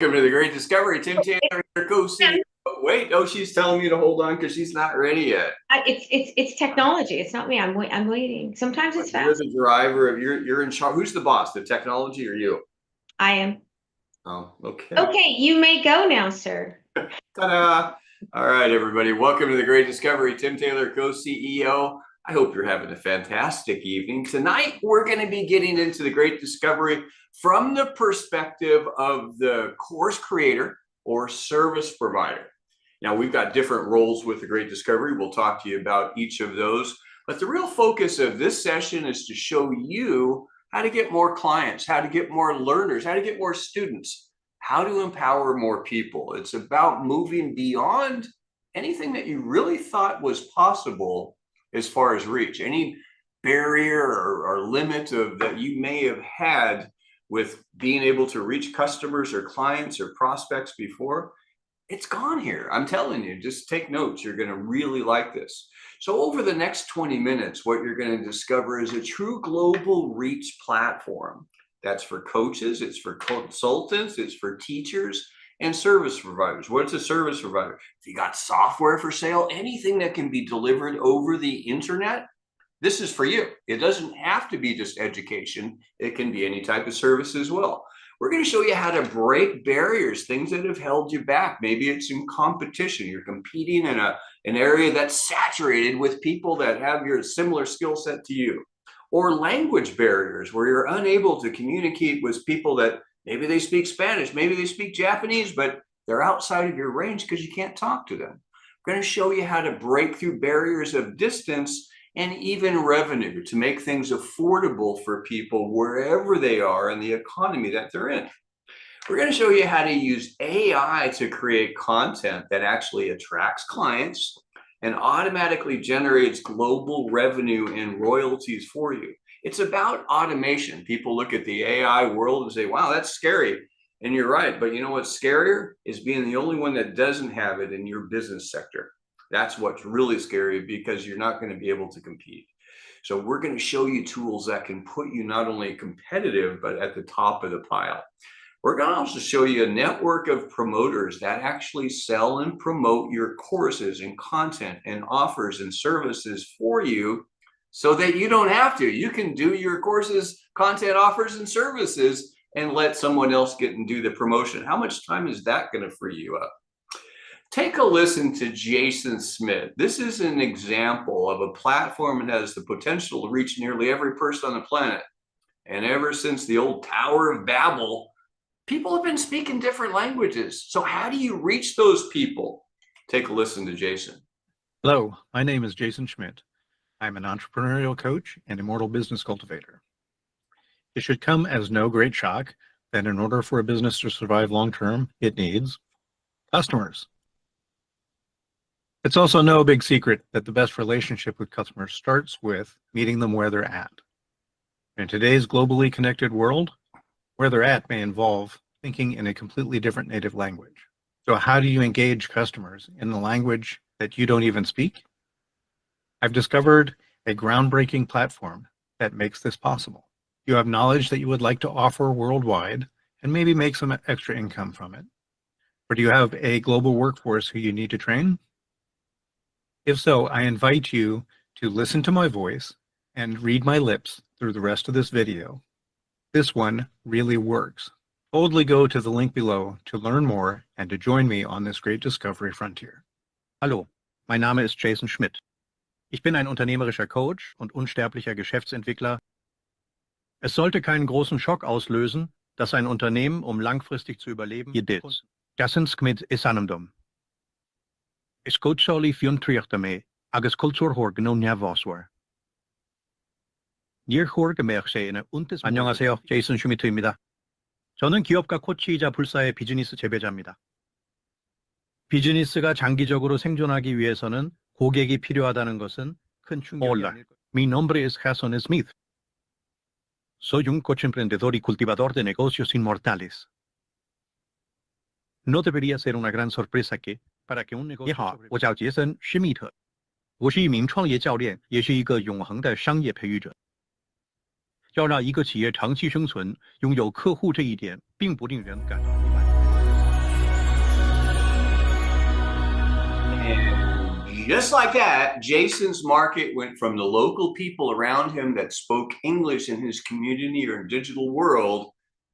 Welcome to the Great Discovery. Tim Taylor, your co-CEO. Wait, oh, she's telling me to hold on because she's not ready yet. It's technology. It's not me. I'm waiting. Sometimes it's You're fast. the driver of you're in charge. Who's the boss? The technology or you? I am. Oh, okay. Okay, you may go now, sir. Ta-da! All right, everybody. Welcome to the Great Discovery. Tim Taylor, co-CEO. I hope you're having a fantastic evening. Tonight, we're going to be getting into the Great Discovery from the perspective of the course creator or service provider. Now, we've got different roles with the Great Discovery. We'll talk to you about each of those. But the real focus of this session is to show you how to get more clients, how to get more learners, how to get more students, how to empower more people. It's about moving beyond anything that you really thought was possible as far as reach, any barrier or limit of that you may have had with being able to reach customers or clients or prospects before. It's gone here. I'm telling you, just take notes. You're going to really like this. So over the next 20 minutes, what you're going to discover is a true global reach platform. That's for coaches, it's for consultants, it's for teachers and service providers. What's a service provider? If you got software for sale, anything that can be delivered over the internet, this is for you. It doesn't have to be just education. It can be any type of service as well. We're going to show you how to break barriers, things that have held you back. Maybe it's in competition. You're competing in an area that's saturated with people that have your similar skill set to you. Or language barriers where you're unable to communicate with people that maybe they speak Spanish, maybe they speak Japanese, but they're outside of your range because you can't talk to them. We're going to show you how to break through barriers of distance and even revenue to make things affordable for people wherever they are in the economy that they're in. We're going to show you how to use AI to create content that actually attracts clients and automatically generates global revenue and royalties for you. It's about automation. People look at the AI world and say, wow, that's scary. And you're right. But you know what's scarier is being the only one that doesn't have it in your business sector. That's what's really scary because you're not going to be able to compete. So we're going to show you tools that can put you not only competitive, but at the top of the pile. We're going to also show you a network of promoters that actually sell and promote your courses and content and offers and services for you so that you don't have to. You can do your courses, content, offers, and services and let someone else get and do the promotion. How much time is that going to free you up? Take a listen to Jason Smith. This is an example of a platform that has the potential to reach nearly every person on the planet. And ever since the old Tower of Babel, people have been speaking different languages. So how do you reach those people? Take a listen to Jason. Hello, my name is Jason Schmidt. I'm an entrepreneurial coach and immortal business cultivator. It should come as no great shock that in order for a business to survive long-term, it needs customers. It's also no big secret that the best relationship with customers starts with meeting them where they're at. In today's globally connected world, where they're at may involve thinking in a completely different native language. So how do you engage customers in the language that you don't even speak? I've discovered a groundbreaking platform that makes this possible. You have knowledge that you would like to offer worldwide and maybe make some extra income from it. Or do you have a global workforce who you need to train? If so, I invite you to listen to my voice and read my lips through the rest of this video. This one really works. Boldly go to the link below to learn more and to join me on this great discovery frontier. Hallo, mein Name ist Jason Schmidt. Ich bin ein unternehmerischer Coach und unsterblicher Geschäftsentwickler. Es sollte keinen großen Schock auslösen, dass ein Unternehmen, um langfristig zu überleben, jedit. Jason Schmidt is anamdom. Is coacholi fiontriachtamé, agus culturhor gnon nyavoswar. 안녕하세요. 제이슨 슈미트입니다. 저는 기업가 코치이자 불사의 비즈니스 재배자입니다. 비즈니스가 장기적으로 생존하기 위해서는 고객이 필요하다는 것은 큰 충격이 아닐 것입니다. Mi nombre es Jason Smith. Soy un coach emprendedor y cultivador de negocios inmortales. No debería ser una gran sorpresa que, para que un negocio... 你好，我叫杰森·施密特，我是一名创业教练，也是一个永恒的商业培育者。要让一个企业长期生存，拥有客户这一点并不令人感到意外。just like that, Jason's market went from the local people around him that spoke English in his community or digital world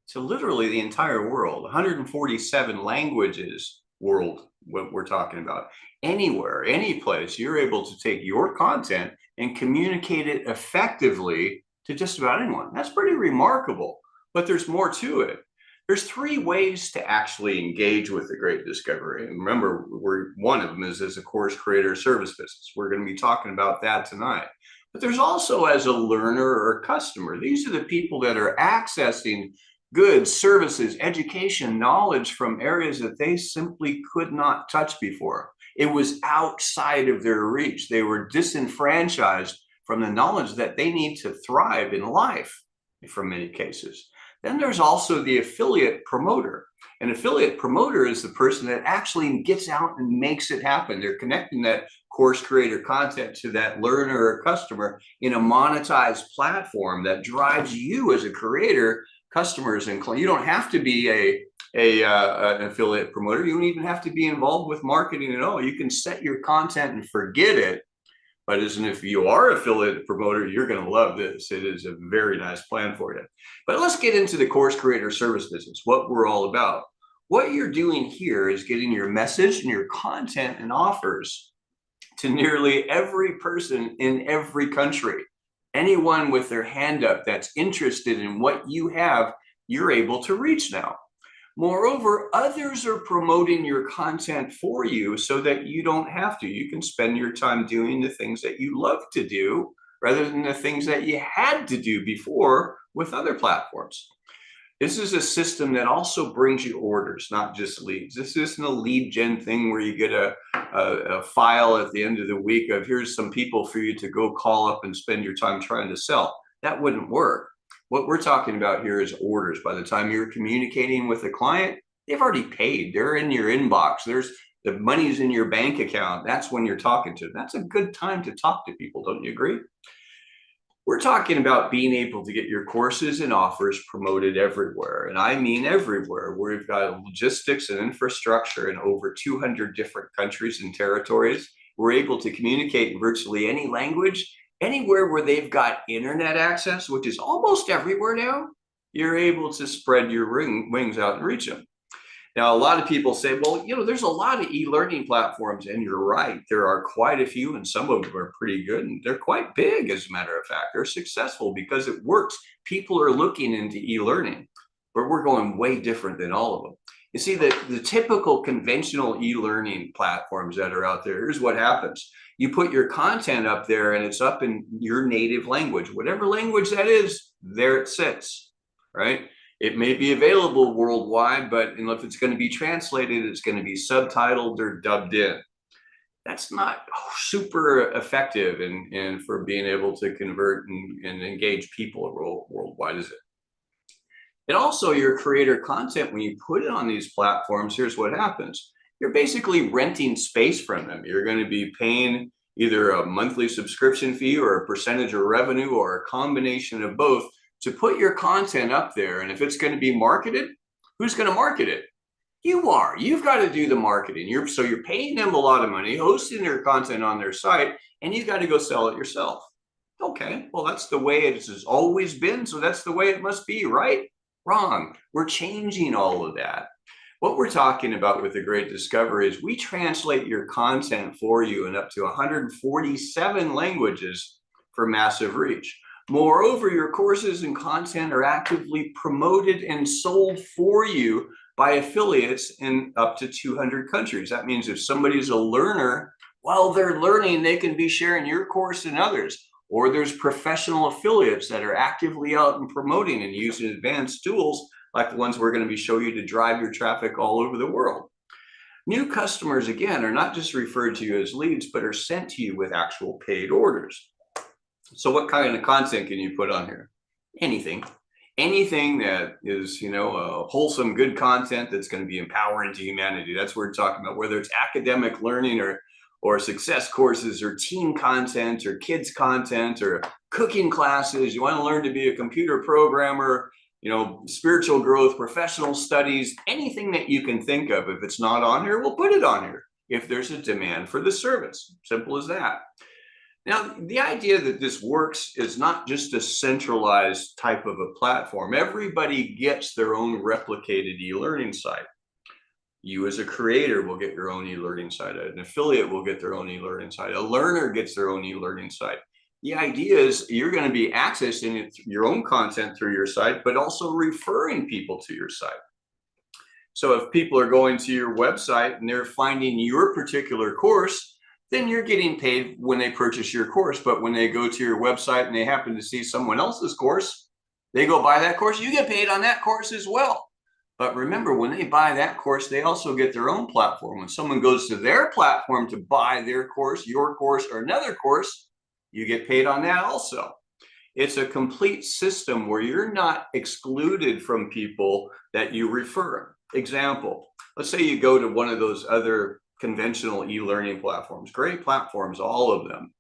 to literally the entire world. 147 languages world, what we're talking about. Anywhere, any place, you're able to take your content and communicate it effectively to just about anyone. That's pretty remarkable, but there's more to it. There's 3 ways to actually engage with the Great Discovery. And remember, one of them is as a course creator service business. We're going to be talking about that tonight. But there's also as a learner or customer. These are the people that are accessing goods, services, education, knowledge from areas that they simply could not touch before. It was outside of their reach. They were disenfranchised from the knowledge that they need to thrive in life, for many cases. Then there's also the affiliate promoter. An affiliate promoter is the person that actually gets out and makes it happen. They're connecting that course creator content to that learner or customer in a monetized platform that drives you as a creator, customers, and you don't have to be an affiliate promoter. You don't even have to be involved with marketing at all. You can set your content and forget it. But if you are an affiliate promoter, you're going to love this. It is a very nice plan for you. But let's get into the course creator service business, what we're all about. What you're doing here is getting your message and your content and offers to nearly every person in every country. Anyone with their hand up that's interested in what you have, you're able to reach now. Moreover, others are promoting your content for you so that you don't have to. You can spend your time doing the things that you love to do rather than the things that you had to do before with other platforms. This is a system that also brings you orders, not just leads. This isn't a lead gen thing where you get a file at the end of the week of here's some people for you to go call up and spend your time trying to sell. That wouldn't work. What we're talking about here is orders. By the time you're communicating with a client, they've already paid. They're in your inbox. The money's in your bank account. That's when you're talking to them. That's a good time to talk to people. Don't you agree? We're talking about being able to get your courses and offers promoted everywhere. And I mean everywhere. We've got logistics and infrastructure in over 200 different countries and territories. We're able to communicate in virtually any language. Anywhere where they've got internet access, which is almost everywhere now, you're able to spread your wings out and reach them. Now, a lot of people say, well, there's a lot of e-learning platforms, and you're right. There are quite a few, and some of them are pretty good, and they're quite big, as a matter of fact. They're successful because it works. People are looking into e-learning, but we're going way different than all of them. You see, the typical conventional e-learning platforms that are out there, here's what happens. You put your content up there and it's up in your native language, whatever language that is, there it sits, right? It may be available worldwide, but if it's going to be translated, it's going to be subtitled or dubbed in. That's not super effective and for being able to convert and engage people worldwide, is it? And also your creator content, when you put it on these platforms, here's what happens. You're basically renting space from them. You're going to be paying either a monthly subscription fee or a percentage of revenue or a combination of both to put your content up there. And if it's going to be marketed, who's going to market it? You are. You've got to do the marketing. So you're paying them a lot of money, hosting their content on their site, and you've got to go sell it yourself. Okay, well, that's the way it has always been. So that's the way it must be, right? Wrong. We're changing all of that. What we're talking about with the Great Discovery is we translate your content for you in up to 147 languages for massive reach. Moreover, your courses and content are actively promoted and sold for you by affiliates in up to 200 countries. That means if somebody's a learner, while they're learning, they can be sharing your course and others. Or there's professional affiliates that are actively out and promoting and using advanced tools like the ones we're going to be showing you to drive your traffic all over the world. New customers, again, are not just referred to you as leads, but are sent to you with actual paid orders. So what kind of content can you put on here? Anything that is, wholesome, good content that's going to be empowering to humanity. That's what we're talking about, whether it's academic learning or success courses or team content or kids content or cooking classes. You want to learn to be a computer programmer, spiritual growth, professional studies, anything that you can think of. If it's not on here, we'll put it on here. if there's a demand for the service. Simple as that. Now, the idea that this works is not just a centralized type of a platform. Everybody gets their own replicated e-learning site. You as a creator will get your own e-learning site. An affiliate will get their own e-learning site. A learner gets their own e-learning site. The idea is you're going to be accessing your own content through your site, but also referring people to your site. So if people are going to your website and they're finding your particular course, then you're getting paid when they purchase your course. But when they go to your website and they happen to see someone else's course, they go buy that course, you get paid on that course as well. But remember, when they buy that course, they also get their own platform. When someone goes to their platform to buy their course, your course, or another course, you get paid on that also. It's a complete system where you're not excluded from people that you refer. Example, let's say you go to one of those other conventional e-learning platforms, great platforms, all of them.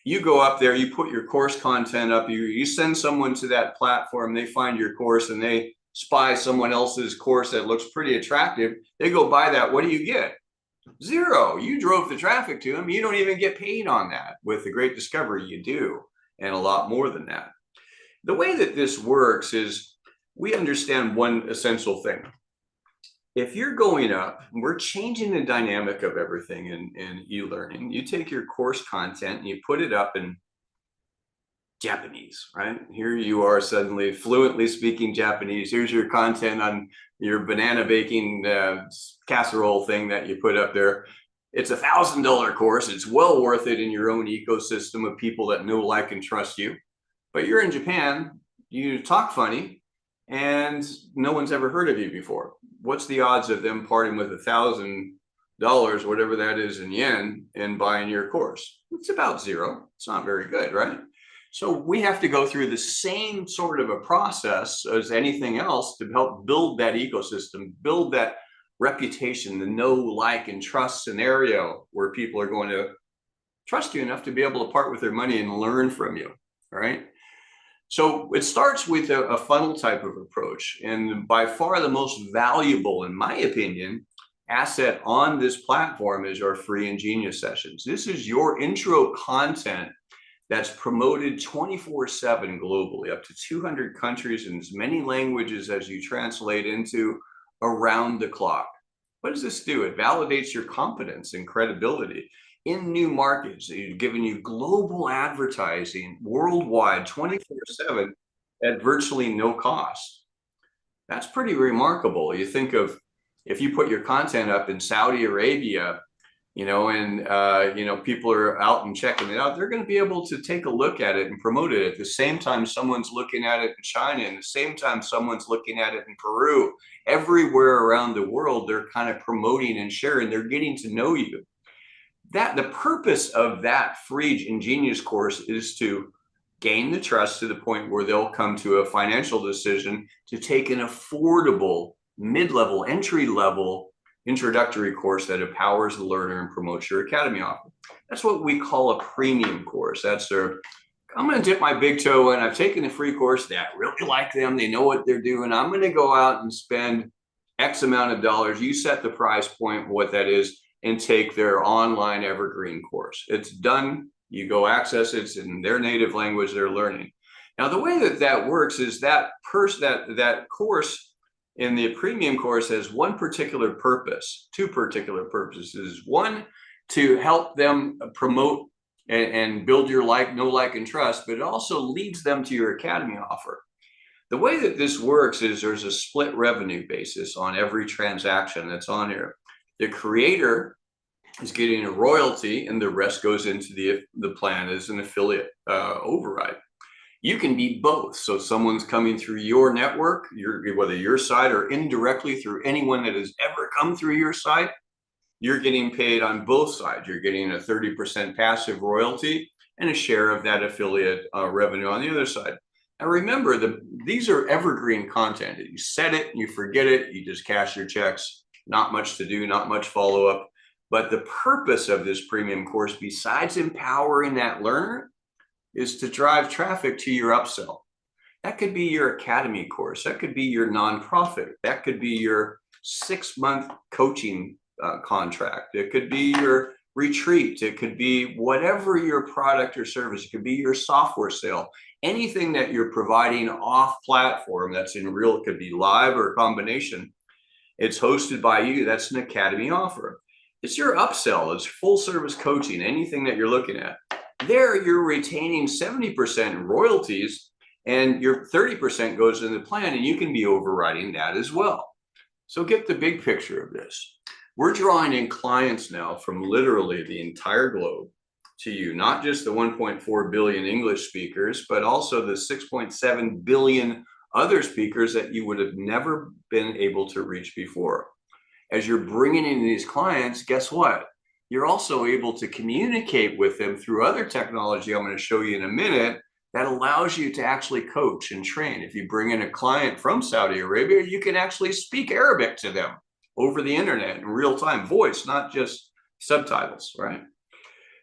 You go up there, you put your course content up, you send someone to that platform, they find your course and they spy someone else's course that looks pretty attractive. They go buy that. What do you get? Zero. You drove the traffic to them. You don't even get paid on that. With the Great Discovery, you do, and a lot more than that. The way that this works is we understand one essential thing. If you're going up, we're changing the dynamic of everything in e-learning. You take your course content and you put it up in Japanese, right? Here you are suddenly fluently speaking Japanese. Here's your content on your banana baking casserole thing that you put up there. It's $1,000 course. It's well worth it in your own ecosystem of people that know, like, and trust you. But you're in Japan, you talk funny, and no one's ever heard of you before. What's the odds of them parting with $1,000, whatever that is in yen, and buying your course? It's about zero. It's not very good, right? So we have to go through the same sort of a process as anything else to help build that ecosystem, build that reputation, the know, like, and trust scenario where people are going to trust you enough to be able to part with their money and learn from you, right? So it starts with a funnel type of approach. And by far the most valuable, in my opinion, asset on this platform is our free Ingenious sessions. This is your intro content that's promoted 24/7 globally, up to 200 countries in as many languages as you translate into around the clock. What does this do? It validates your competence and credibility in new markets. It's giving you global advertising worldwide 24/7 at virtually no cost. That's pretty remarkable. You think of if you put your content up in Saudi Arabia, and people are out and checking it out, they're going to be able to take a look at it and promote it at the same time someone's looking at it in China, and the same time someone's looking at it in Peru. Everywhere around the world, they're kind of promoting and sharing. They're getting to know you. The purpose of that free Ingenious course is to gain the trust to the point where they'll come to a financial decision to take an affordable, mid-level, entry-level introductory course that empowers the learner and promotes your academy offer. That's what we call a premium course. That's I'm going to dip my big toe in. I've taken a free course. They really like them. They know what they're doing. I'm going to go out and spend X amount of dollars. You set the price point, what that is, and take their online evergreen course. It's done. You go access it. It's in their native language they're learning. Now, the way that works is that course in the premium course has one particular purpose, two particular purposes. One, to help them promote and build your know, like, and trust, but it also leads them to your academy offer. The way that this works is there's a split revenue basis on every transaction that's on here. The creator is getting a royalty, and the rest goes into the plan as an affiliate override. You can be both. So someone's coming through your network, whether your site or indirectly through anyone that has ever come through your site, you're getting paid on both sides. You're getting a 30% passive royalty and a share of that affiliate revenue on the other side. Now remember, these are evergreen content. You set it, you forget it, you just cash your checks. Not much to do, not much follow-up. But the purpose of this premium course, besides empowering that learner, is to drive traffic to your upsell. That could be your academy course. That could be your nonprofit. That could be your 6-month coaching contract. It could be your retreat. It could be whatever your product or service. It could be your software sale. Anything that you're providing off platform that's in real, it could be live or a combination. It's hosted by you. That's an academy offer. It's your upsell. It's full service coaching, anything that you're looking at. There, you're retaining 70% in royalties, and your 30% goes in the plan, and you can be overriding that as well. So get the big picture of this. We're drawing in clients now from literally the entire globe to you, not just the 1.4 billion English speakers, but also the 6.7 billion other speakers that you would have never been able to reach before. As you're bringing in these clients, guess what? You're also able to communicate with them through other technology I'm going to show you in a minute that allows you to actually coach and train. If you bring in a client from Saudi Arabia, you can actually speak Arabic to them over the internet in real time, voice, not just subtitles, right?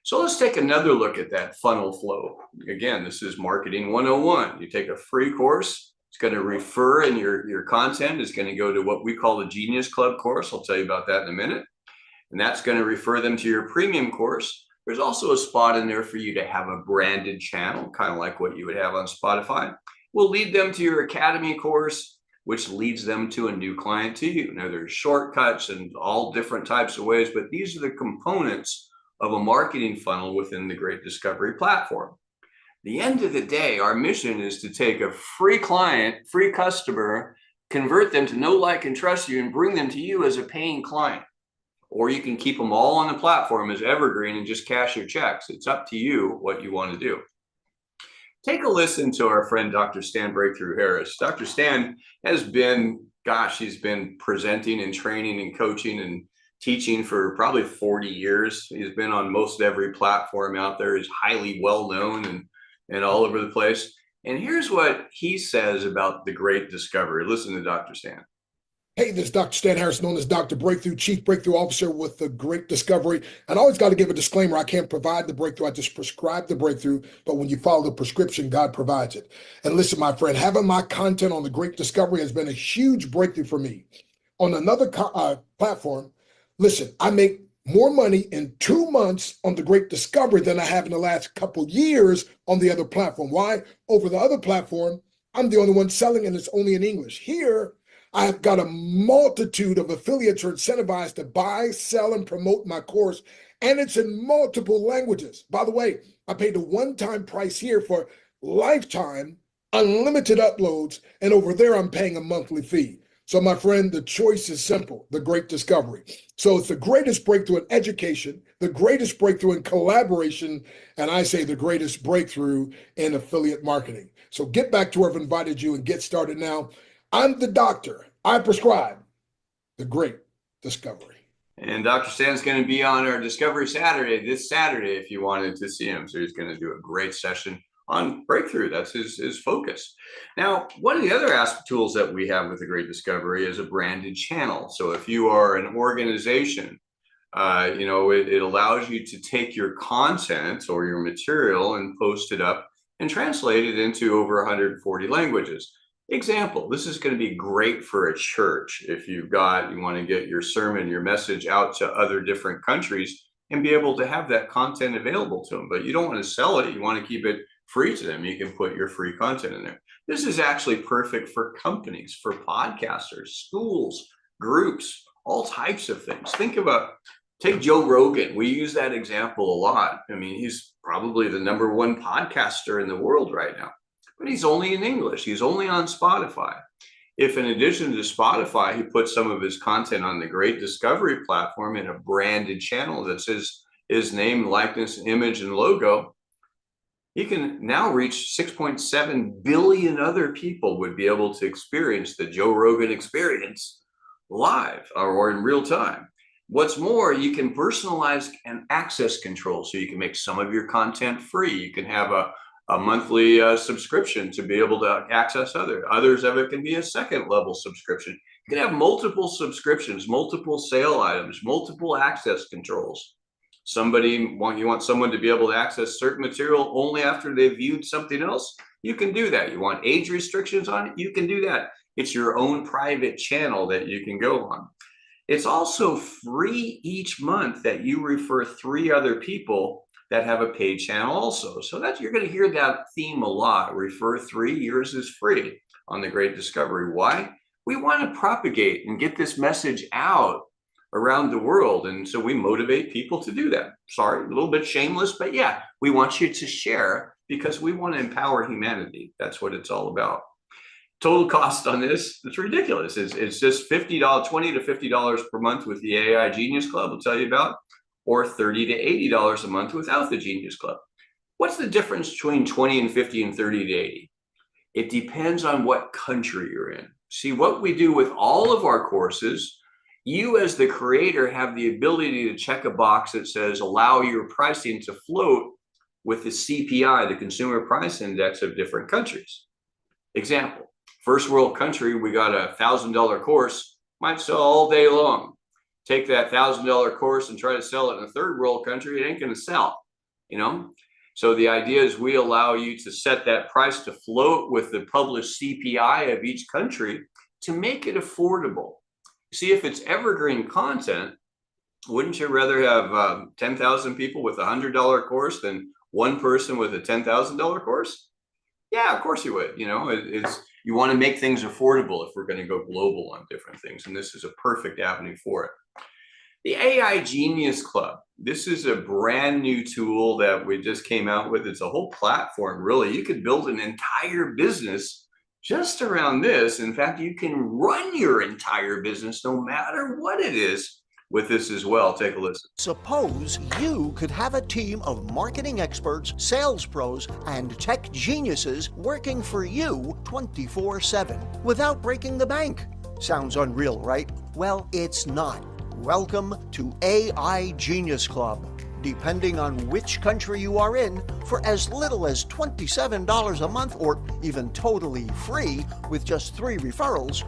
So let's take another look at that funnel flow. Again, this is Marketing 101. You take a free course. It's going to refer, and your content is going to go to what we call the Genius Club course. I'll tell you about that in a minute. And that's going to refer them to your premium course. There's also a spot in there for you to have a branded channel, kind of like what you would have on Spotify. We'll lead them to your Academy course, which leads them to a new client to you. Now, there's shortcuts and all different types of ways, but these are the components of a marketing funnel within the Great Discovery platform. The end of the day, our mission is to take a free client, free customer, convert them to know, like, and trust you, and bring them to you as a paying client. Or you can keep them all on the platform as evergreen and just cash your checks. It's up to you what you want to do. Take a listen to our friend, Dr. Stan Breakthrough Harris. Dr. Stan has been, he's been presenting and training and coaching and teaching for probably 40 years. He's been on most every platform out there. He's highly well known and all over the place. And here's what he says about the Great Discovery. Listen to Dr. Stan. Hey, this is Dr. Stan Harris, known as Dr. Breakthrough, Chief Breakthrough Officer with the Great Discovery. And I always got to give a disclaimer. I can't provide the breakthrough. I just prescribe the breakthrough. But when you follow the prescription, God provides it. And listen, my friend, having my content on the Great Discovery has been a huge breakthrough for me. On another platform, listen, I make more money in 2 months on the Great Discovery than I have in the last couple years on the other platform. Why? Over the other platform, I'm the only one selling, and it's only in English. Here, I've got a multitude of affiliates who are incentivized to buy, sell, and promote my course, and it's in multiple languages. By the way, I paid a one-time price here for lifetime, unlimited uploads, and over there I'm paying a monthly fee. So my friend, the choice is simple, the Great Discovery. So it's the greatest breakthrough in education, the greatest breakthrough in collaboration, and I say the greatest breakthrough in affiliate marketing. So get back to where I've invited you and get started now. I'm the doctor. I prescribe the Great Discovery. And Dr. Stan's going to be on our Discovery Saturday, this Saturday, if you wanted to see him. So he's going to do a great session on breakthrough. That's his focus. Now, one of the other tools that we have with the Great Discovery is a branded channel. So if you are an organization, it allows you to take your content or your material and post it up and translate it into over 140 languages. Example, this is going to be great for a church if you want to get your sermon, your message out to other different countries and be able to have that content available to them. But you don't want to sell it. You want to keep it free to them. You can put your free content in there. This is actually perfect for companies, for podcasters, schools, groups, all types of things. Take Joe Rogan. We use that example a lot. I mean, he's probably the #1 podcaster in the world right now. But he's only in English. He's only on Spotify. If in addition to Spotify, he puts some of his content on the Great Discovery platform in a branded channel that says his name, likeness, image, and logo, he can now reach 6.7 billion other people would be able to experience the Joe Rogan experience live or in real time. What's more, you can personalize and access control. So you can make some of your content free. You can have a monthly subscription to be able to access others of it can be a second level subscription. You can have multiple subscriptions, multiple sale items, multiple access controls. You want someone to be able to access certain material only after they've viewed something else, you can do that. You want age restrictions on it, you can do that. It's your own private channel that you can go on. It's also free each month that you refer 3 other people that have a paid channel also. So that you're going to hear that theme a lot. Refer 3, yours is free on the Great Discovery. Why? We want to propagate and get this message out around the world. And so we motivate people to do that. Sorry, a little bit shameless, but yeah, we want you to share because we want to empower humanity. That's what it's all about. Total cost on this, it's ridiculous. It's just $50, $20 to $50 per month with the AI Genius Club, we'll tell you about, or $30 to $80 a month without the Genius Club. What's the difference between 20 and 50 and 30 to 80? It depends on what country you're in. See, what we do with all of our courses, you as the creator have the ability to check a box that says allow your pricing to float with the CPI, the Consumer Price Index of different countries. Example, first world country, we got a $1,000 course, might sell all day long. Take that $1,000 course and try to sell it in a third world country, it ain't going to sell, you know? So the idea is we allow you to set that price to float with the published CPI of each country to make it affordable. See, if it's evergreen content, wouldn't you rather have 10,000 people with a $100 course than one person with a $10,000 course? Yeah, of course you would. You know, you want to make things affordable if we're going to go global on different things. And this is a perfect avenue for it. The AI Genius Club. This is a brand new tool that we just came out with. It's a whole platform, really. You could build an entire business just around this. In fact, you can run your entire business no matter what it is with this as well. Take a listen. Suppose you could have a team of marketing experts, sales pros, and tech geniuses working for you 24/7 without breaking the bank. Sounds unreal, right? Well, it's not. Welcome to AI Genius Club. Depending on which country you are in, for as little as $27 a month or even totally free with just 3 referrals,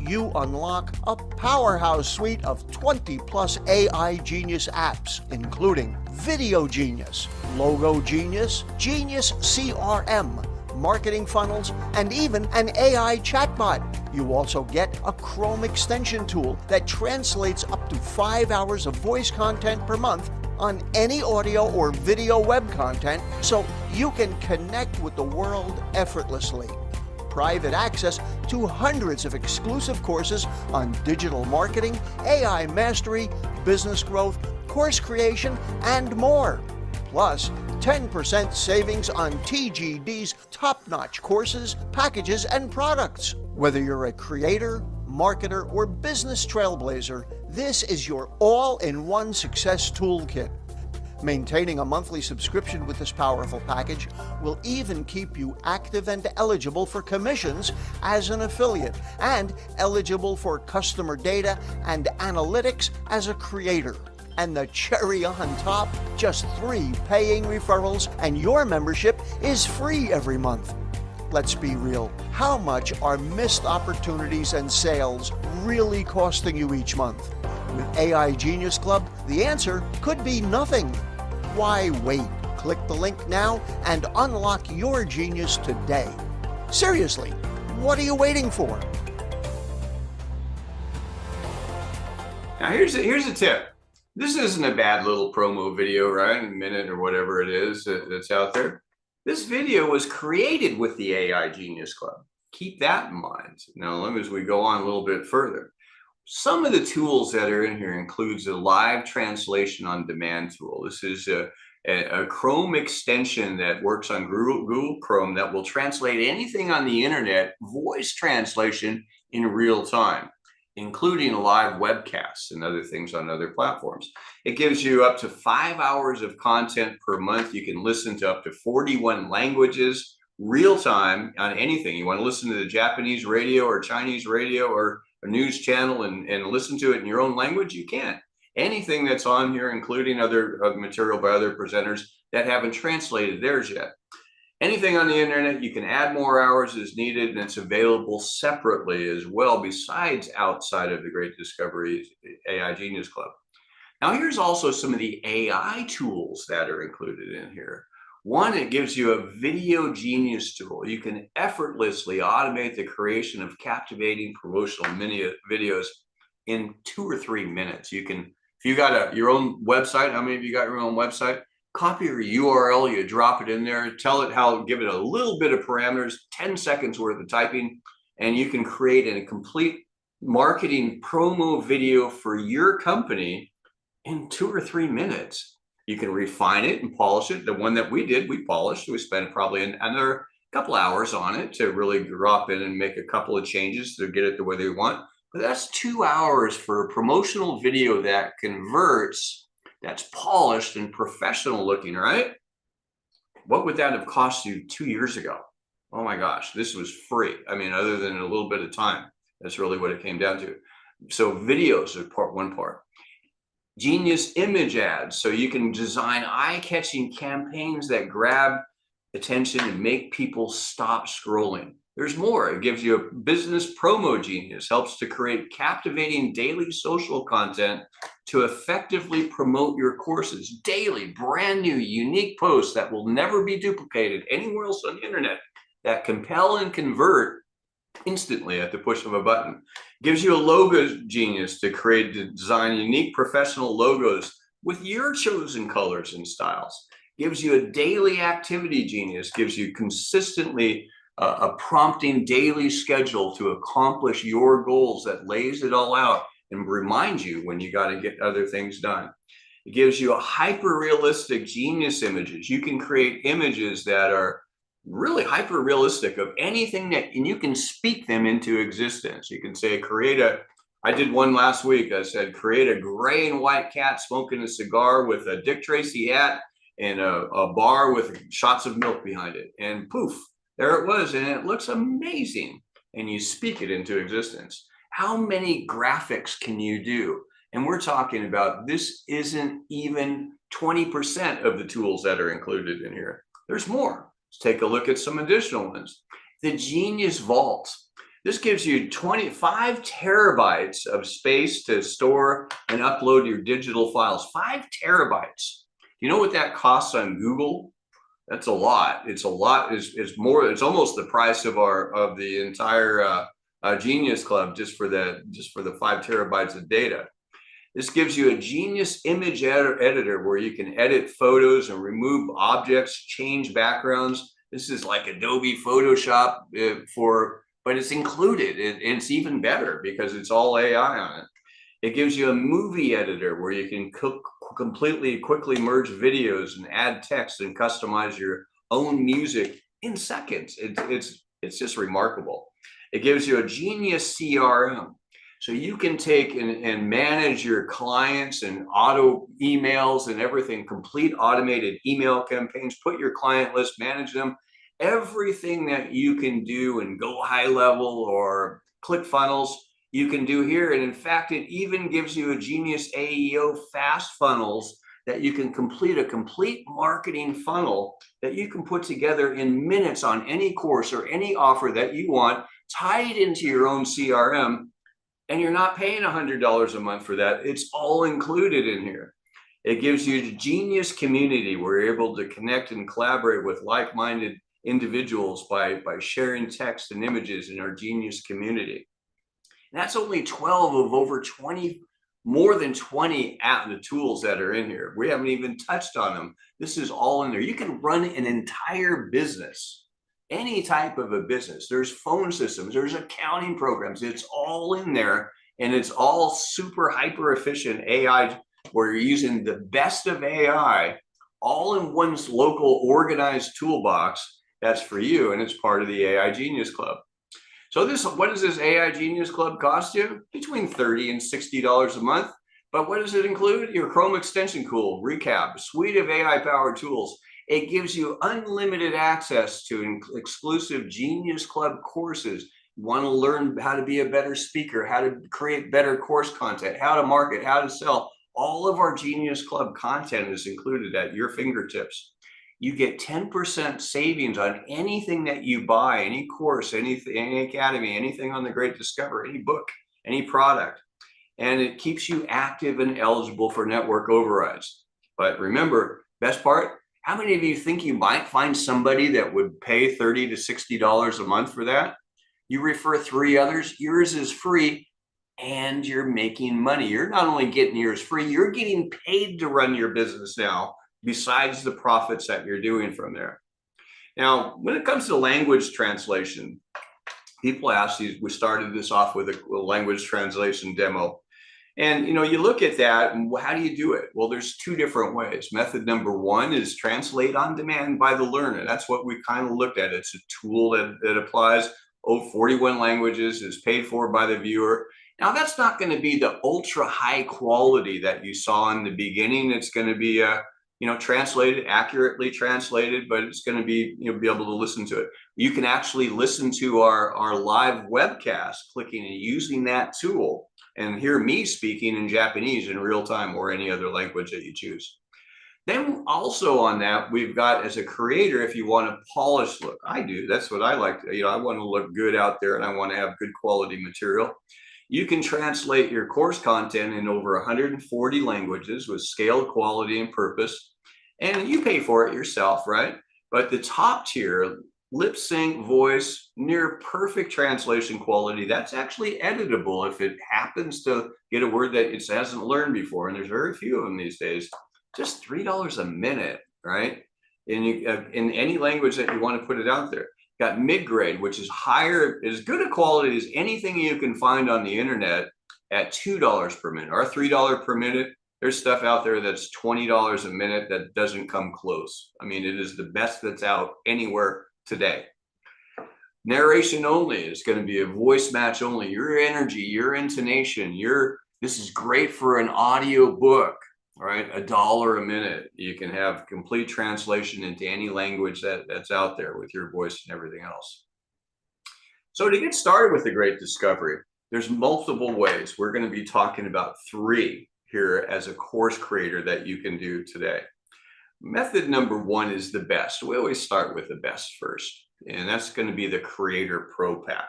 you unlock a powerhouse suite of 20 plus AI Genius apps, including Video Genius, Logo Genius, Genius CRM, marketing funnels, and even an AI chatbot. You also get a Chrome extension tool that translates up to 5 hours of voice content per month on any audio or video web content so you can connect with the world effortlessly. Private access to hundreds of exclusive courses on digital marketing, AI mastery, business growth, course creation, and more. Plus, 10% savings on TGD's top-notch courses, packages, and products. Whether you're a creator, marketer, or business trailblazer, this is your all-in-one success toolkit. Maintaining a monthly subscription with this powerful package will even keep you active and eligible for commissions as an affiliate and eligible for customer data and analytics as a creator. And the cherry on top, just 3 paying referrals and your membership is free every month. Let's be real. How much are missed opportunities and sales really costing you each month? With AI Genius Club, the answer could be nothing. Why wait? Click the link now and unlock your genius today. Seriously, what are you waiting for? Now here's a tip. This isn't a bad little promo video, right? A minute or whatever it is that's out there. This video was created with the AI Genius Club. Keep that in mind. Now, as we go on a little bit further, some of the tools that are in here includes a live translation on demand tool. This is a Chrome extension that works on Google Chrome that will translate anything on the internet, voice translation in real time, including live webcasts and other things on other platforms. It gives you up to 5 hours of content per month. You can listen to up to 41 languages, real time on anything. You want to listen to the Japanese radio or Chinese radio or a news channel and listen to it in your own language, you can. Anything that's on here, including other material by other presenters that haven't translated theirs yet. Anything on the internet, you can add more hours as needed, and it's available separately as well, besides outside of the Great Discovery AI Genius Club. Now, here's also some of the AI tools that are included in here. One, it gives you a Video Genius tool. You can effortlessly automate the creation of captivating promotional videos in 2 or 3 minutes. You can, if you got your own website, how many of you got your own website? Copy your URL, you drop it in there, tell it how, give it a little bit of parameters, 10 seconds worth of typing, and you can create a complete marketing promo video for your company in 2 or 3 minutes. You can refine it and polish it. The one that we did, we polished. We spent probably another couple hours on it to really drop in and make a couple of changes to get it the way they want. But that's 2 hours for a promotional video that converts, that's polished and professional looking, right? What would that have cost you 2 years ago? Oh my gosh, this was free. I mean, other than a little bit of time, that's really what it came down to. So videos are one part. Genius image ads. So you can design eye-catching campaigns that grab attention and make people stop scrolling. There's more. It gives you a business promo genius, helps to create captivating daily social content to effectively promote your courses. Daily, brand new, unique posts that will never be duplicated anywhere else on the internet that compel and convert instantly at the push of a button. Gives you a logo genius to create, to design unique professional logos with your chosen colors and styles. Gives you a daily activity genius, gives you consistently a prompting daily schedule to accomplish your goals that lays it all out and reminds you when you got to get other things done. It gives you a hyper realistic genius images. You can create images that are really hyper realistic of anything that, and you can speak them into existence. You can say, I did one last week. I said, create a gray and white cat smoking a cigar with a Dick Tracy hat and a bar with shots of milk behind it. And poof, there it was. And it looks amazing. And you speak it into existence. How many graphics can you do? And we're talking about, this isn't even 20% of the tools that are included in here. There's more. Let's take a look at some additional ones. The Genius Vault. This gives you 25 terabytes of space to store and upload your digital files. 5 terabytes. You know what that costs on Google? That's a lot. It's a lot. It's more. It's almost the price of the entire Genius Club just for the 5 terabytes of data. This gives you a Genius image editor where you can edit photos and remove objects, change backgrounds. This is like Adobe Photoshop but it's included. It's even better because it's all AI on it. It gives you a movie editor where you can quickly merge videos and add text and customize your own music in seconds. It's just remarkable. It gives you a Genius CRM. So you can take and manage your clients and auto emails and everything, complete automated email campaigns, put your client list, manage them, everything that you can do and go high level or ClickFunnels, you can do here. And in fact, it even gives you a Genius AEO fast funnels that you can complete a complete marketing funnel that you can put together in minutes on any course or any offer that you want, tie it into your own CRM, and you're not paying $100 a month for that. It's all included in here. It gives you the Genius community where you're able to connect and collaborate with like-minded individuals by sharing text and images in our Genius community. And that's only 12 of over 20, more than 20 the tools that are in here. We haven't even touched on them. This is all in there. You can run an entire business, any type of a business. There's phone systems, there's accounting programs. It's all in there, and it's all super hyper efficient AI where you're using the best of AI all in one's local organized toolbox. That's for you, and it's part of the AI Genius Club. So what does this AI Genius Club cost you? Between $30 and $60 a month. But what does it include? Your Chrome extension tool, Recap, suite of AI-powered tools. It gives you unlimited access to exclusive Genius Club courses. You want to learn how to be a better speaker, how to create better course content, how to market, how to sell. All of our Genius Club content is included at your fingertips. You get 10% savings on anything that you buy, any course, anything, any academy, anything on the Great Discovery, any book, any product. And it keeps you active and eligible for network overrides. But remember, best part, how many of you think you might find somebody that would pay $30 to $60 a month for that? You refer 3 others, yours is free, and you're making money. You're not only getting yours free, you're getting paid to run your business now, besides the profits that you're doing from there. Now, when it comes to language translation, people ask these, we started this off with a language translation demo. And you look at that and how do you do it? Well, there's two different ways. Method number one is translate on demand by the learner. That's what we kind of looked at. It's a tool that applies 41 languages, is paid for by the viewer. Now, that's not going to be the ultra high quality that you saw in the beginning. It's going to be translated, accurately translated, but it's going to be, be able to listen to it. You can actually listen to our live webcast, clicking and using that tool, and hear me speaking in Japanese in real time, or any other language that you choose. Then also on that, we've got, as a creator, if you want a polished look, I do, that's what I like. I want to look good out there, and I want to have good quality material. You can translate your course content in over 140 languages with scale, quality, and purpose. And you pay for it yourself, right? But the top tier, lip sync, voice, near perfect translation quality, that's actually editable if it happens to get a word that it hasn't learned before. And there's very few of them these days. Just $3 a minute, right? In any language that you want to put it out there. Got mid-grade, which is higher, as good a quality as anything you can find on the internet, at $2 per minute. Our $3 per minute, there's stuff out there that's $20 a minute that doesn't come close. I mean, it is the best that's out anywhere today. Narration only is going to be a voice match only. Your energy, your intonation, this is great for an audio book, right? $1 a minute. You can have complete translation into any language that's out there with your voice and everything else. So to get started with the Great Discovery, there's multiple ways. We're going to be talking about 3 here as a course creator that you can do today. Method number 1 is the best. We always start with the best first, and that's going to be the Creator Pro Pack.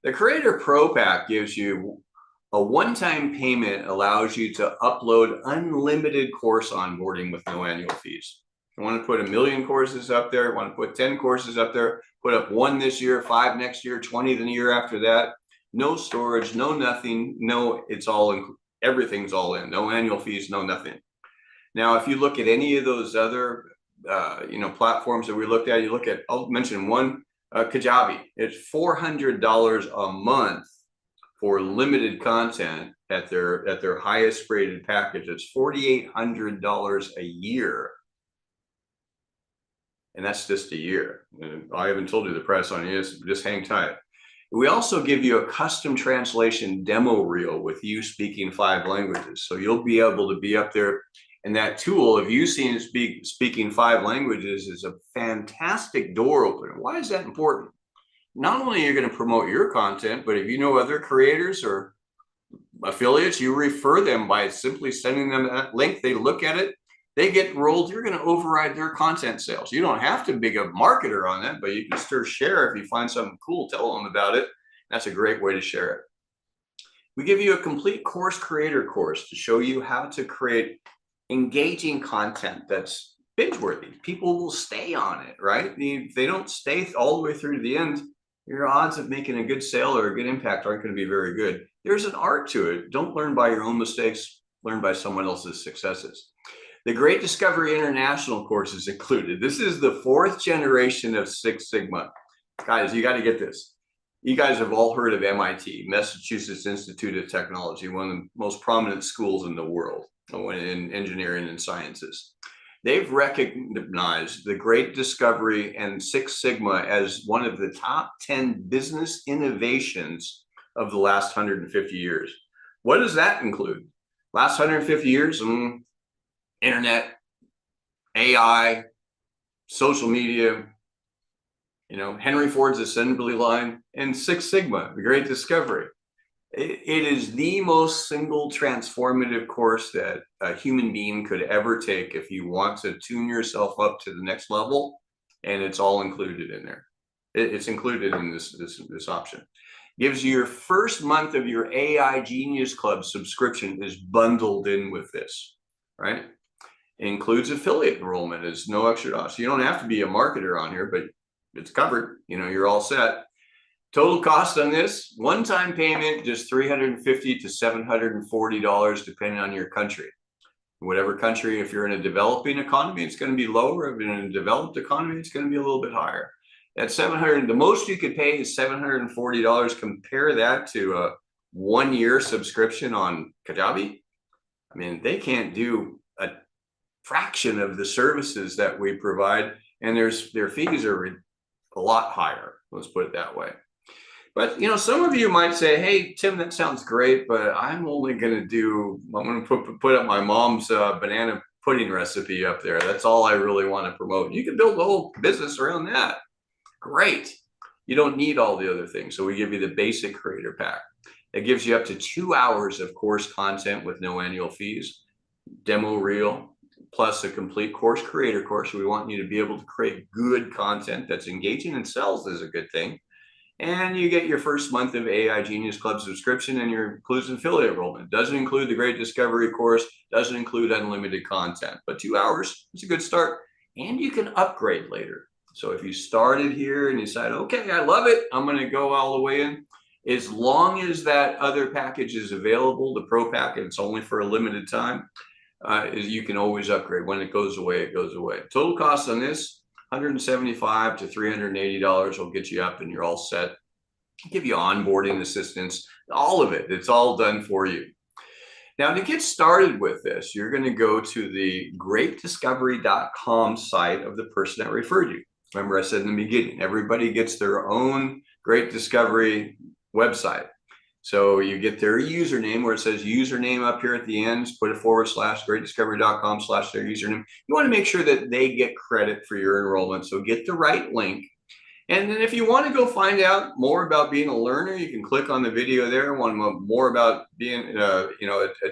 The Creator Pro Pack gives you a one-time payment, allows you to upload unlimited course onboarding with no annual fees. You want to put 1 million courses up there, want to put 10 courses up there, put up 1 this year, 5 next year, 20 the year after that. No storage, no nothing, no, it's all, everything's all in, no annual fees, no nothing. Now, if you look at any of those other, platforms that we looked at, you look at, I'll mention one, Kajabi. It's $400 a month for limited content at their highest rated package. It's $4,800 a year. And that's just a year. And I haven't told you the price on it, just hang tight. We also give you a custom translation demo reel with you speaking 5 languages. So you'll be able to be up there. And that tool of you speaking 5 languages is a fantastic door opener. Why is that important? Not only are you going to promote your content, but if you know other creators or affiliates, you refer them by simply sending them that link. They look at it, they get rolled. You're going to override their content sales. You don't have to be a marketer on that, but you can still share. If you find something cool, tell them about it. That's a great way to share it. We give you a complete course creator course to show you how to create engaging content that's binge-worthy. People will stay on it, right? If they don't stay all the way through to the end, your odds of making a good sale or a good impact aren't going to be very good. There's an art to it. Don't learn by your own mistakes, learn by someone else's successes. The Great Discovery International course is included. This is the 4th generation of Six Sigma. Guys, you got to get this. You guys have all heard of MIT, Massachusetts Institute of Technology, one of the most prominent schools in the world in engineering and sciences. They've recognized the Great Discovery and Six Sigma as one of the top 10 business innovations of the last 150 years. What does that include? Last 150 years, internet, AI, social media, Henry Ford's assembly line, and Six Sigma, the Great Discovery. It is the most single transformative course that a human being could ever take if you want to tune yourself up to the next level, and it's all included in there. It's included in this option. Gives you your first month of your AI Genius Club subscription is bundled in with this, right? It includes affiliate enrollment. It's no extra cost. You don't have to be a marketer on here, but it's covered. You're all set. Total cost on this, one-time payment, just $350 to $740, depending on your country. Whatever country, if you're in a developing economy, it's going to be lower. If you're in a developed economy, it's going to be a little bit higher. At 700, the most you could pay is $740. Compare that to a 1-year subscription on Kajabi. I mean, they can't do a fraction of the services that we provide, and their fees are a lot higher. Let's put it that way. But, you know, some of you might say, hey, Tim, that sounds great, but I'm going to put up my mom's banana pudding recipe up there. That's all I really want to promote. You can build a whole business around that. Great. You don't need all the other things. So we give you the basic creator pack. It gives you up to 2 hours of course content with no annual fees, demo reel, plus a complete course creator course. We want you to be able to create good content that's engaging and sells is a good thing. And you get your first month of AI Genius Club subscription, and your includes affiliate enrollment. Doesn't include the Great Discovery course, doesn't include unlimited content, but 2 hours is a good start. And you can upgrade later. So if you started here and you decide, okay, I love it, I'm going to go all the way in, as long as that other package is available, the Pro Pack, and it's only for a limited time, you can always upgrade. When it goes away, it goes away. Total cost on this, $175 to $380 will get you up and you're all set. Give you onboarding assistance, all of it. It's all done for you. Now, to get started with this, you're going to go to the greatdiscovery.com site of the person that referred you. Remember, I said in the beginning, everybody gets their own Great Discovery website. So you get their username where it says username up here at the end, put a / greatdiscovery.com / their username. You want to make sure that they get credit for your enrollment. So get the right link. And then if you want to go find out more about being a learner, you can click on the video there. Want to know more about being a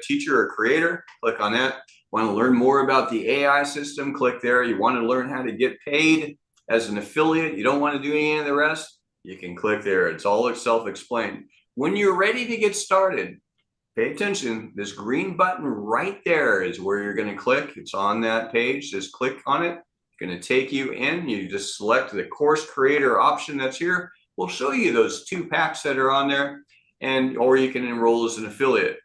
teacher or creator, click on that. Want to learn more about the AI system, click there. You want to learn how to get paid as an affiliate, you don't want to do any of the rest, you can click there. It's all self-explained. When you're ready to get started, pay attention. This green button right there is where you're going to click. It's on that page. Just click on it. It's going to take you in. You just select the course creator option that's here. We'll show you those 2 packs that are on there, or you can enroll as an affiliate.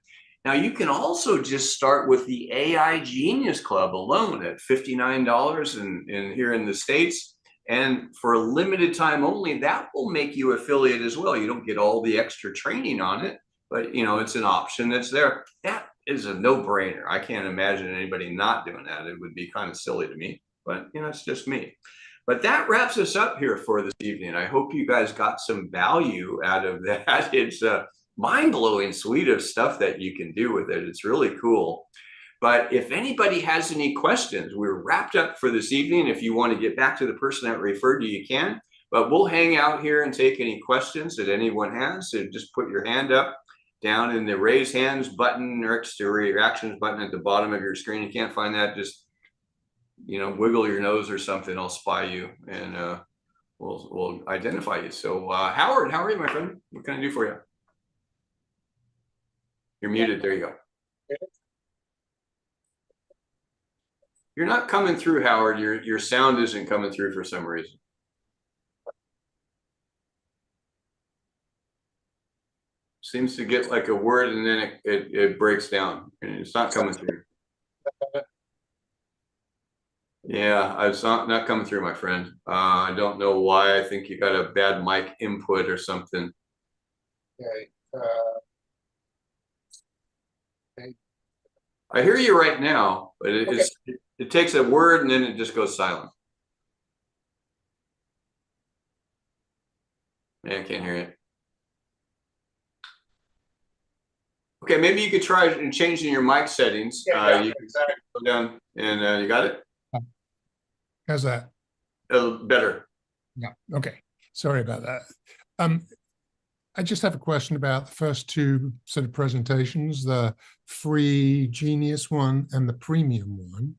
Now, you can also just start with the AI Genius Club alone at $59 in here in the States. And for a limited time only, that will make you affiliate as well. You don't get all the extra training on it, but you know, it's an option that's there. That is a no-brainer. I can't imagine anybody not doing that. It would be kind of silly to me, but you know, it's just me. But that wraps us up here for this evening. I hope you guys got some value out of that. It's a mind-blowing suite of stuff that you can do with it. It's really cool. But if anybody has any questions, we're wrapped up for this evening. If you want to get back to the person that referred you, you can. But we'll hang out here and take any questions that anyone has. So just put your hand up down in the raise hands button next to reactions button at the bottom of your screen. You can't find that, just wiggle your nose or something. I'll spy you and we'll identify you. So Howard, how are you, my friend? What can I do for you? You're muted. There you go. You're not coming through, Howard. Your sound isn't coming through for some reason. Seems to get like a word and then it breaks down and it's not coming through. Yeah, it's not coming through, my friend. I don't know why. I think you got a bad mic input or something. Okay. I hear you right now, but it takes a word and then it just goes silent. Yeah, I can't hear it. Okay, maybe you could try changing your mic settings. Yeah, you can go down and you got it? How's that? Better. Yeah. Okay. Sorry about that. I just have a question about the first 2 sort of presentations, the free Genius one and the premium one.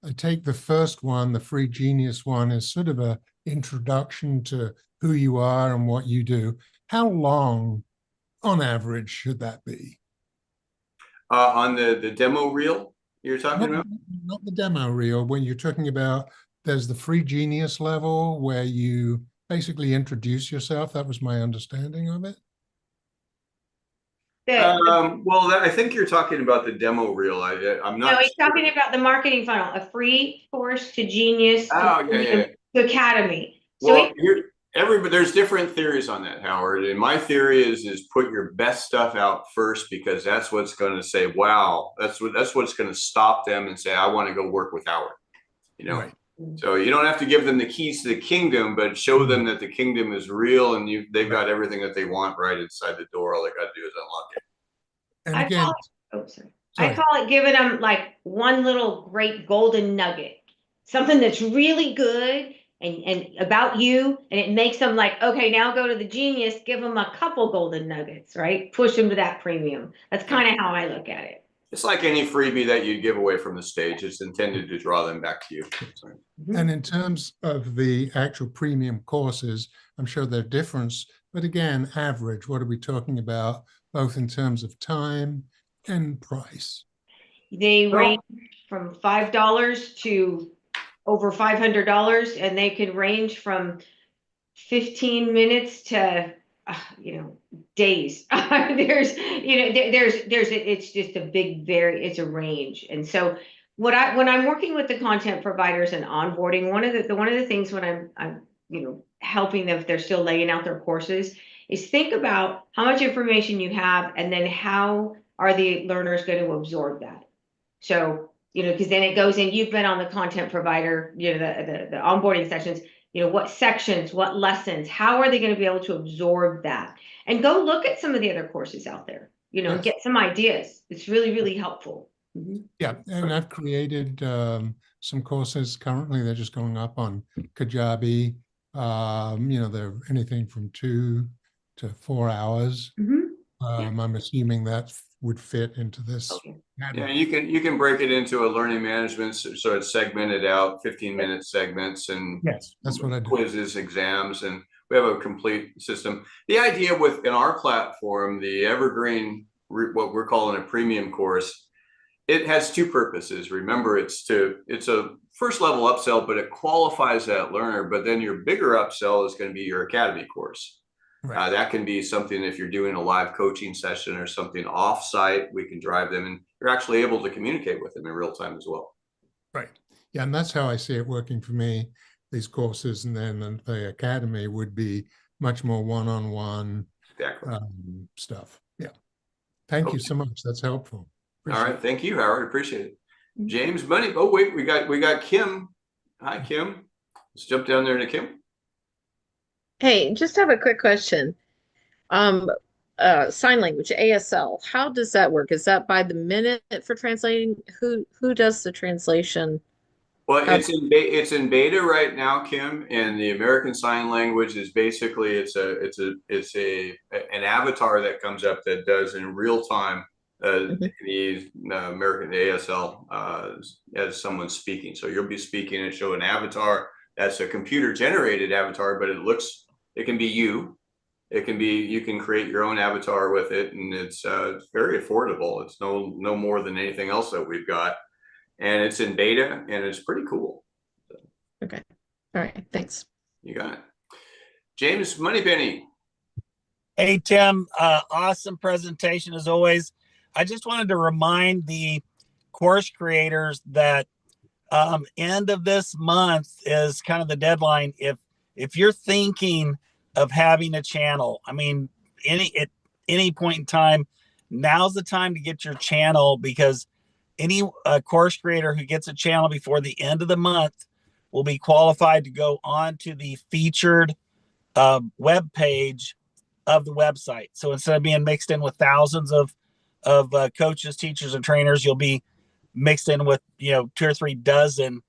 I take the first one, the free Genius one, as sort of a introduction to who you are and what you do. How long, on average, should that be? On the demo reel you're talking about? Not the demo reel. When you're talking about, there's the free Genius level where you basically introduce yourself. That was my understanding of it. Well, I think you're talking about the demo reel. I'm No, not. he's talking about the marketing funnel, a free course to Genius Oh, to yeah. to Academy. So Well, there's different theories on that, Howard. And my theory is put your best stuff out first, because that's what's going to say, wow, that's what's going to stop them and say, I want to go work with Howard. You know, Right. so you don't have to give them the keys to the kingdom, but show them that the kingdom is real and they've got everything that they want right inside the door. All they got to do is unlock it. And I again, call it, sorry. sorry. I call it giving them like one little great golden nugget, something that's really good and about you, and it makes them like, okay, now go to the Genius, give them a couple golden nuggets, right? Push them to that premium. That's kind of how I look at it. It's like any freebie that you give away from the stage. It's intended to draw them back to you. Sorry. And in terms of the actual premium courses, I'm sure there are difference, but again, average, what are we talking about, both in terms of time and price? They range from $5 to over $500, and they can range from 15 minutes to days. It's just a big, it's a range. And so when I'm working with the content providers and onboarding, one of the things when I'm helping them, if they're still laying out their courses, is think about how much information you have, and then how are the learners going to absorb that. So, because then it goes in, you've been on the content provider, the onboarding sessions, what sections, what lessons, how are they going to be able to absorb that? And go look at some of the other courses out there, and get some ideas. It's really, really helpful. Yeah, and I've created some courses currently. They're just going up on Kajabi. They're anything from 2 to 4 hours. I'm assuming that would fit into this. Okay. Yeah, you can break it into a learning management, so it's segmented out, 15-minute segments, and Yes, that's what I do. quizzes, exams, and we have a complete system. The idea in our platform, the Evergreen, what we're calling a premium course, it has two purposes. Remember, it's a first level upsell, but it qualifies that learner. But then your bigger upsell is going to be your Academy course. Right. That can be something if you're doing a live coaching session or something off-site, we can drive them, and you're actually able to communicate with them in real time as well. Right. Yeah, and that's how I see it working for me, these courses. And then the Academy would be much more one-on-one Exactly. stuff. Yeah. Thank you so much. That's helpful. All right. Thank you, Howard. Appreciate it. James Money. Oh, wait, we got Kim. Hi, Kim. Let's jump down there to Kim. Hey, just have a quick question. Sign language, ASL, how does that work? Is that by the minute for translating? Who does the translation? Well, it's in beta right now, Kim, and the American Sign Language is basically it's an avatar that comes up that does in real time the American ASL as someone speaking. So you'll be speaking and show an avatar that's a computer generated avatar, but it can be you. It can be, you can create your own avatar with it, and it's very affordable. It's no more than anything else that we've got, and it's in beta, and it's pretty cool. Okay, all right, thanks. You got it, James Moneypenny. Hey Tim, awesome presentation as always. I just wanted to remind the course creators that end of this month is kind of the deadline. If you're thinking of having a channel, I mean, at any point in time, now's the time to get your channel, because any course creator who gets a channel before the end of the month will be qualified to go on to the featured web page of the website. So instead of being mixed in with thousands of coaches, teachers, and trainers, you'll be mixed in with 2 or 3 dozen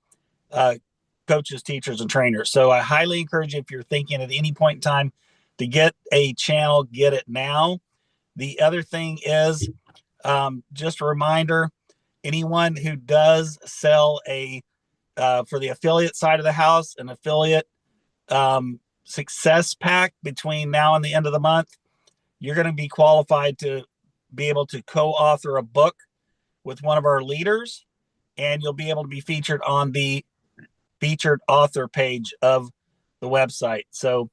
coaches, teachers, and trainers. So I highly encourage you, if you're thinking at any point in time to get a channel, get it now. The other thing is just a reminder, anyone who does sell for the affiliate side of the house, an affiliate success pack between now and the end of the month, you're going to be qualified to be able to co-author a book with one of our leaders, and you'll be able to be featured on the featured author page of the website. So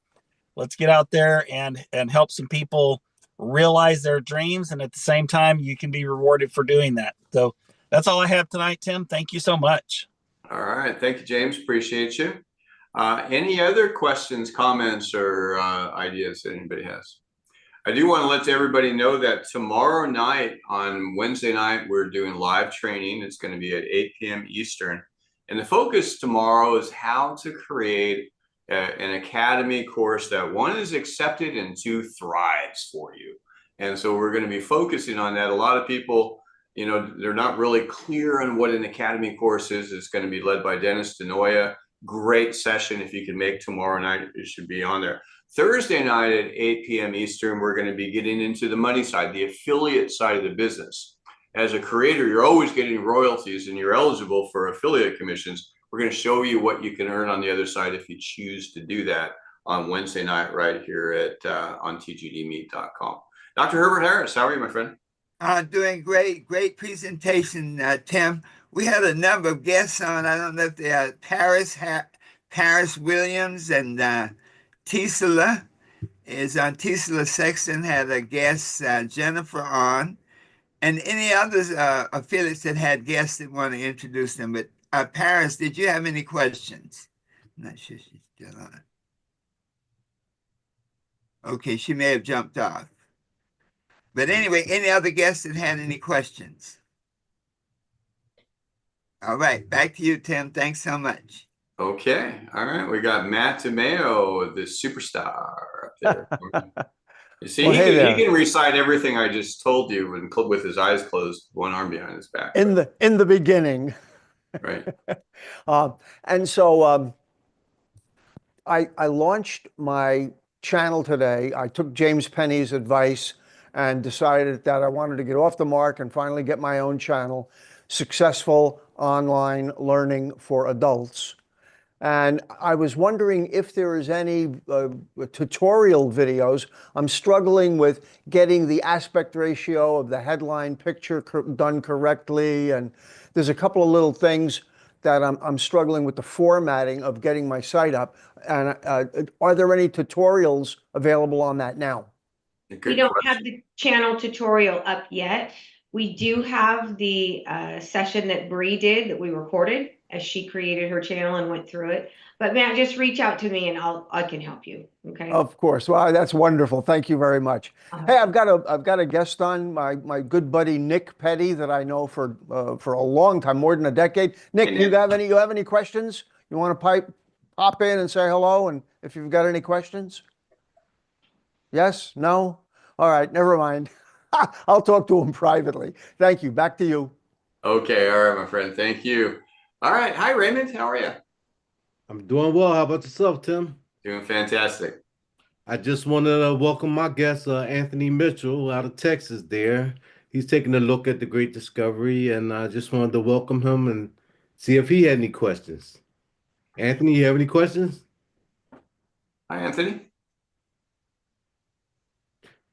let's get out there and help some people realize their dreams. And at the same time, you can be rewarded for doing that. So that's all I have tonight, Tim. Thank you so much. All right. Thank you, James. Appreciate you. Any other questions, comments, or ideas that anybody has? I do want to let everybody know that tomorrow night, on Wednesday night, we're doing live training. It's going to be at 8 p.m. Eastern. And the focus tomorrow is how to create an academy course that, one, is accepted and two, thrives for you. And so we're going to be focusing on that. A lot of people, you know, they're not really clear on what an academy course is. It's going to be led by Dennis Denoya. Great session. If you can make tomorrow night, it should be on there. Thursday night at 8 p.m. Eastern, we're going to be getting into the money side, the affiliate side of the business. As a creator, you're always getting royalties and you're eligible for affiliate commissions. We're going to show you what you can earn on the other side if you choose to do that on Wednesday night right here at on tgdmeet.com. Dr. Herbert Harris, how are you, my friend? Doing great. Great presentation, Tim. We had a number of guests on. I don't know if they are Paris Williams and Tisla is on. Tisla Sexton had a guest, Jennifer, on, and any others affiliates that had guests that want to introduce them. But Paris, did you have any questions? I'm not sure she's still on. Okay, she may have jumped off. But anyway, any other guests that had any questions? All right, back to you, Tim. Thanks so much. Okay. All right. We got Matt DeMeo, the superstar up there. You see, Well, hey he there. can recite everything I just told you with his eyes closed, one arm behind his back. In the beginning. Right. And so I launched my channel today. I took James Penny's advice and decided that I wanted to get off the mark and finally get my own channel, Successful Online Learning for Adults. And I was wondering if there is any tutorial videos. I'm struggling with getting the aspect ratio of the headline picture done correctly. And there's a couple of little things that I'm struggling with the formatting of getting my site up. And are there any tutorials available on that now? We don't have the channel tutorial up yet. We do have the session that Bree did that we recorded as she created her channel and went through it. But Matt, just reach out to me and I can help you. Okay. Of course. Well, that's wonderful. Thank you very much. Hey, I've got a guest on, my good buddy Nick Petty that I know for a long time, more than a decade. Nick, Hey, do you have any questions? You want to pop in and say hello? And if you've got any questions? Yes? No? All right. Never mind. I'll talk to him privately. Thank you. Back to you. Okay. All right, my friend. Thank you. All right. Hi, Raymond. How are you? I'm doing well. How about yourself, Tim? Doing fantastic. I just wanted to welcome my guest, Anthony Mitchell, out of Texas there. He's taking a look at the Great Discovery, and I just wanted to welcome him and see if he had any questions. Anthony, you have any questions? Hi, Anthony.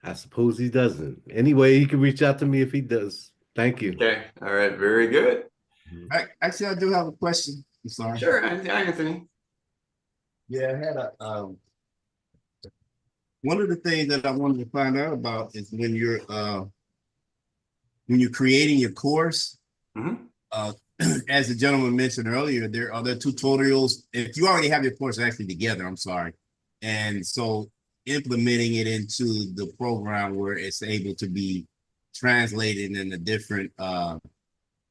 I suppose he doesn't. Anyway, he can reach out to me if he does. Thank you. Okay. All right. Very good. Actually, I do have a question. I'm sorry. Sure. Hi, Anthony. Yeah, I had one of the things that I wanted to find out about is when you're creating your course. As the gentleman mentioned earlier, there are tutorials. If you already have your course actually together, I'm sorry, and so implementing it into the program where it's able to be translated in the different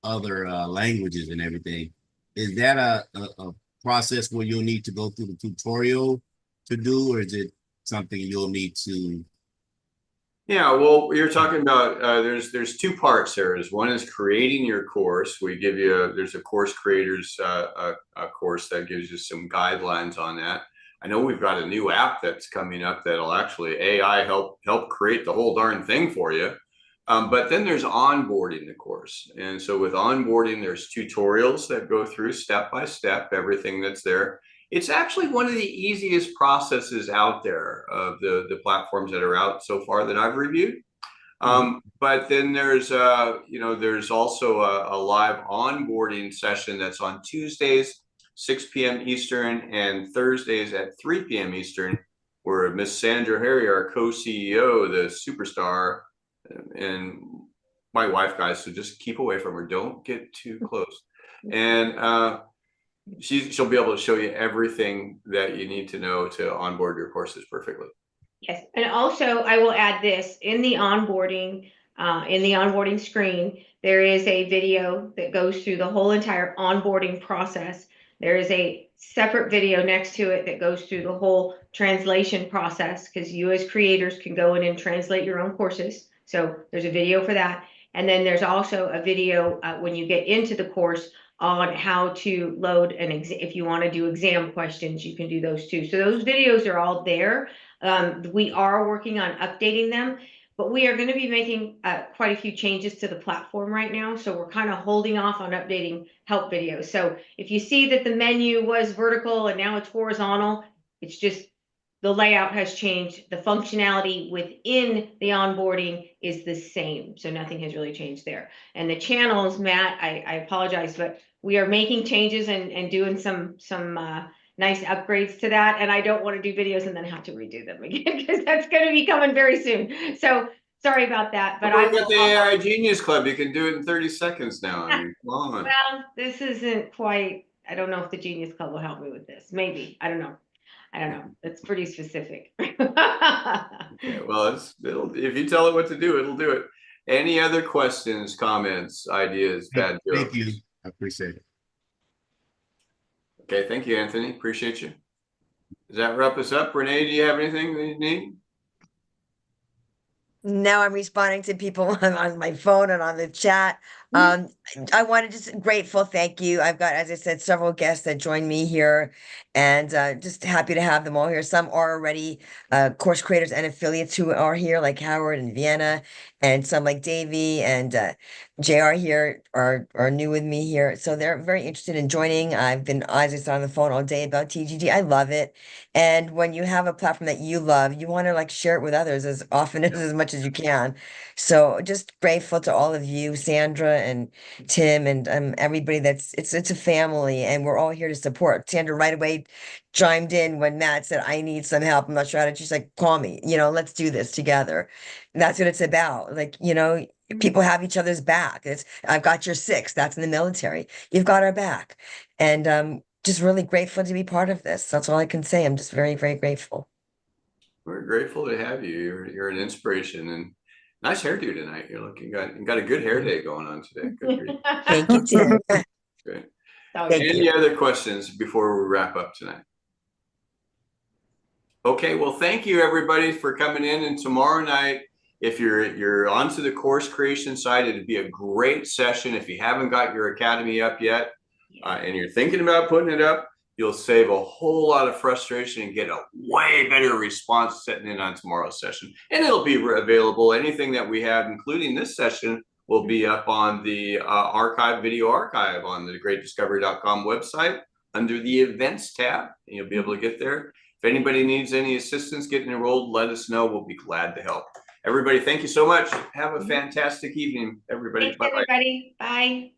other languages and everything. Is that a process where you'll need to go through the tutorial to do, or is it something you'll need to? Yeah, well, you're talking about there's two parts there. One is creating your course. We give you there's a course creators a course that gives you some guidelines on that. I know we've got a new app that's coming up that'll actually AI help create the whole darn thing for you. But then there's onboarding the course. And so with onboarding, there's tutorials that go through step by step, everything that's there. It's actually one of the easiest processes out there of the platforms that are out so far that I've reviewed. But then there's there's also a live onboarding session that's on Tuesdays 6 p.m. Eastern, and Thursdays at 3 p.m. Eastern, where Miss Sandra Harry, our co-CEO, the superstar, and my wife, guys, so just keep away from her. Don't get too close. And she'll be able to show you everything that you need to know to onboard your courses perfectly. Yes, and also I will add this in the onboarding screen, there is a video that goes through the whole entire onboarding process. There is a separate video next to it that goes through the whole translation process, because you as creators can go in and translate your own courses. So there's a video for that. And then there's also a video when you get into the course on how to load an exam. If you want to do exam questions, you can do those too. So those videos are all there. We are working on updating them, but we are going to be making quite a few changes to the platform right now. So we're kind of holding off on updating help videos. So if you see that the menu was vertical and now it's horizontal, it's just the layout has changed. The functionality within the onboarding is the same. So nothing has really changed there. And the channels, Matt, I apologize, but we are making changes and doing some nice upgrades to that. And I don't want to do videos and then have to redo them again, because that's going to be coming very soon. So sorry about that. But I got the AI Genius Club. You can do it in 30 seconds now. I mean, come on. Well, this isn't quite, I don't know if the Genius Club will help me with this. Maybe. I don't know. It's pretty specific. Okay, well, if you tell it what to do, it'll do it. Any other questions, comments, ideas, bad jokes? Thank you. I appreciate it. Okay, thank you, Anthony. Appreciate you. Does that wrap us up? Renee, do you have anything that you need? Now I'm responding to people on my phone and on the chat. I wanted to just grateful, thank you. I've got, as I said, several guests that joined me here, and just happy to have them all here. Some are already course creators and affiliates who are here, like Howard and Vienna, and some like Davey and JR here are new with me here. So they're very interested in joining. I've been, as I said, on the phone all day about TGG. I love it. And when you have a platform that you love, you want to like share it with others as often as much as you can. So just grateful to all of you, Sandra and Tim and everybody it's a family, and we're all here to support. Sandra right away chimed in when Matt said, I need some help. I'm not sure how to, she's like, call me, let's do this together. And that's what it's about. Like, people have each other's back. I've got your six, that's in the military. You've got our back. And just really grateful to be part of this. That's all I can say. I'm just very, very grateful. We're grateful to have you. You're an inspiration, and nice hairdo tonight. You got a good hair day going on today. Good for you. Thank you, Tim. Great. Thank Any you. other questions before we wrap up tonight? Okay, well, thank you everybody for coming in. And tomorrow night, if you're onto the course creation side, it'd be a great session. If you haven't got your academy up yet, and you're thinking about putting it up, you'll save a whole lot of frustration and get a way better response setting in on tomorrow's session. And it'll be available. Anything that we have, including this session, will be up on the video archive on the greatdiscovery.com website under the events tab. And you'll be able to get there. If anybody needs any assistance getting enrolled, let us know. We'll be glad to help. Everybody, thank you so much. Have a fantastic evening, everybody. Thanks, Bye-bye. everybody. Bye.